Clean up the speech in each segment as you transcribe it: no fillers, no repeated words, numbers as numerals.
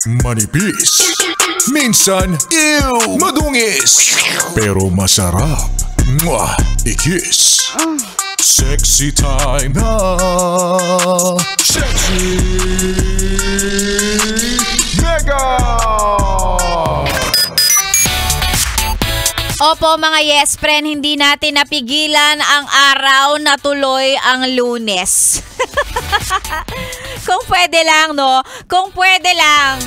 Manipis. Minsan, ew, madungis. Pero masarap. Mwah, ikis. Sexy time na. Sexy Mega! Opo mga yes friend, hindi natin napigilan ang araw na tuloy ang Lunes. Kung pwede lang, no? Kung pwede lang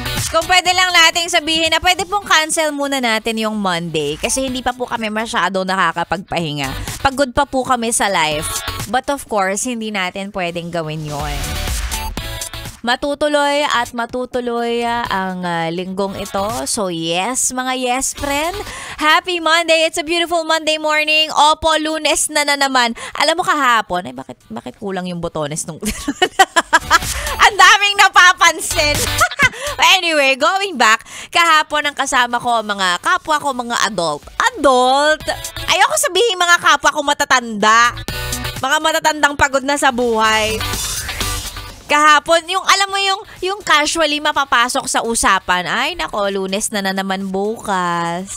nating sabihin na pwede pong cancel muna natin yung Monday kasi hindi pa po kami masyado nakakapagpahinga. Pagod pa po kami sa life. But of course, hindi natin pwedeng gawin yon. Matutuloy at matutuloy ang linggong ito. So yes, mga yes friend, happy Monday. It's a beautiful Monday morning. Opo, Lunes na naman. Alam mo kahapon, ay bakit kulang yung botones nung ang daming napapansin. Anyway, going back, kahapon ang kasama ko mga kapwa ko mga adult. Ayoko sabihin mga kapwa ko matatanda. Mga matatandang pagod na sa buhay. Kahapon, yung alam mo yung casually mapapasok sa usapan. Ay nako, Lunes na naman bukas.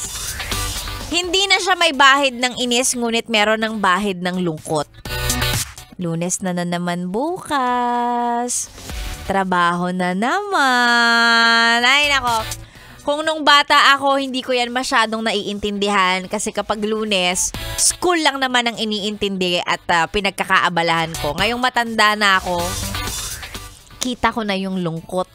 Hindi na siya may bahid ng inis, ngunit meron ng bahid ng lungkot. Lunes na naman bukas. Trabaho na naman. Ay nako. Kung nung bata ako, hindi ko yan masyadong naiintindihan kasi kapag Lunes, school lang naman ang iniintindi at pinagkakaabalahan ko. Ngayong matanda na ako, kita ko na yung lungkot.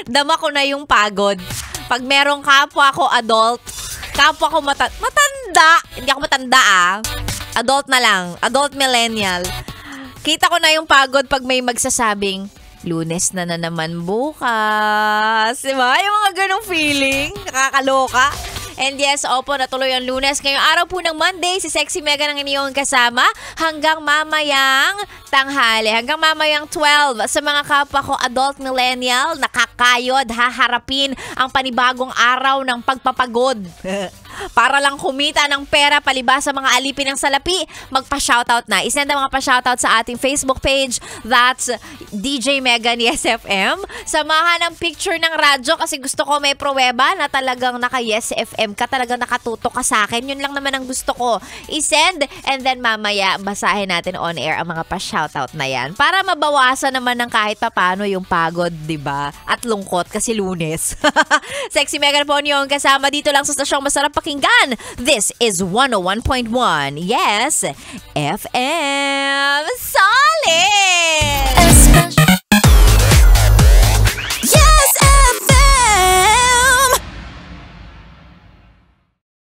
Dama ko na yung pagod. Pag merong kapwa ko adult, kapwa ko matanda. Hindi ako matanda Adult na lang. Adult millennial. Kita ko na yung pagod pag may magsasabing, Lunes na naman bukas. Diba? Yung mga ganong feeling. Nakakaloka. And yes, opo, natuloy ang Lunes. Ngayong araw po ng Monday, si Sexy Mega ng inyong kasama hanggang mamayang tanghali. Hanggang mamayang 12 sa mga kapwa ko adult millennial, nakakayod, haharapin ang panibagong araw ng pagpapagod. Para lang kumita ng pera palibas sa mga alipin ng salapi, magpa-shoutout na. Isend ang mga pa-shoutout sa ating Facebook page. That's DJ Mega ni SFM. Samahan ang picture ng radyo kasi gusto ko may pruweba na talagang naka-Yes FM ka, talagang nakatutok ka sa akin. Yun lang naman ang gusto ko. Isend and then mamaya basahin natin on air ang mga pa-shoutout na yan. Para mabawasan naman ng kahit papano yung pagod, diba? At lungkot kasi Lunes. Sexy Mega po niyo kasama dito lang sa stasyong masarap pakinggan. This is 101.1. Yes, FM. Solid!